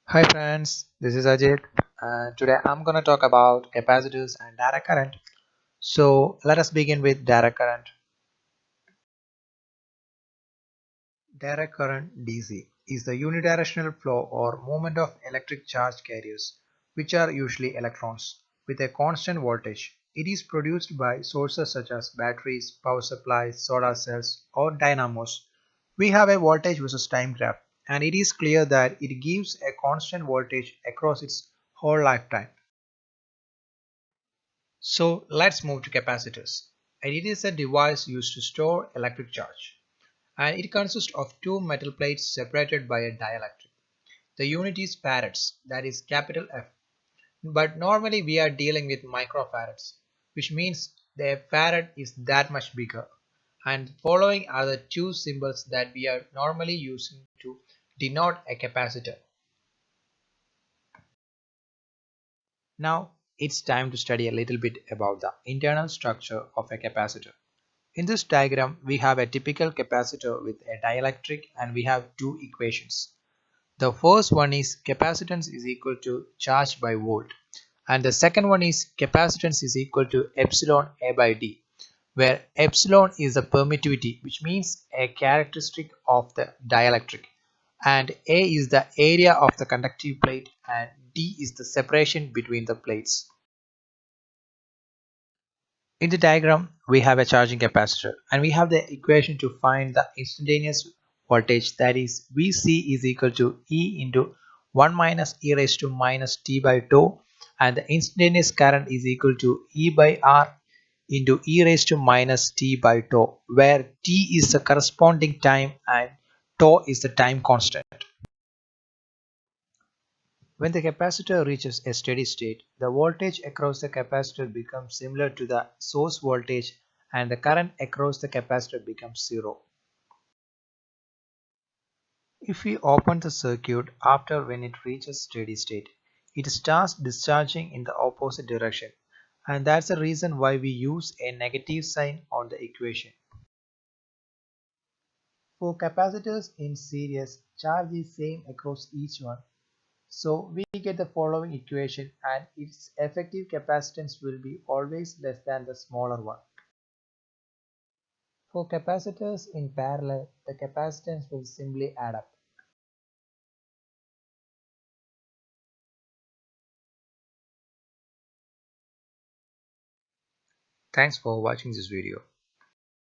Hi friends, this is Ajith and today I'm going to talk about capacitors and direct current. So let us begin with direct current. Direct current DC is the unidirectional flow or movement of electric charge carriers, which are usually electrons, with a constant voltage. It is produced by sources such as batteries, power supplies, solar cells, or dynamos. We have a voltage versus time graph, and it is clear that it gives a constant voltage across its whole lifetime. So let's move to capacitors. And it is a device used to store electric charge. And it consists of two metal plates separated by a dielectric. The unit is farads, that is capital F. But normally we are dealing with microfarads, which means the farad is that much bigger. And following are the two symbols that we are normally using to denote a capacitor. Now it's time to study a little bit about the internal structure of a capacitor. In this diagram, we have a typical capacitor with a dielectric and we have two equations. The first one is capacitance is equal to charge by volt and the second one is capacitance is equal to epsilon A by D, where epsilon is the permittivity, which means a characteristic of the dielectric, and A is the area of the conductive plate and D is the separation between the plates. In the diagram, we have a charging capacitor and we have the equation to find the instantaneous voltage, that is Vc is equal to E into 1 minus e raised to minus t by tau, and the instantaneous current is equal to E by R into e raised to minus t by tau, where t is the corresponding time and tau is the time constant. When the capacitor reaches a steady state, the voltage across the capacitor becomes similar to the source voltage and the current across the capacitor becomes zero. If we open the circuit after when it reaches steady state, it starts discharging in the opposite direction, and that's the reason why we use a negative sign on the equation. For capacitors in series, charge is same across each one. So we get the following equation and its effective capacitance will be always less than the smaller one. For capacitors in parallel, the capacitance will simply add up. Thanks for watching this video.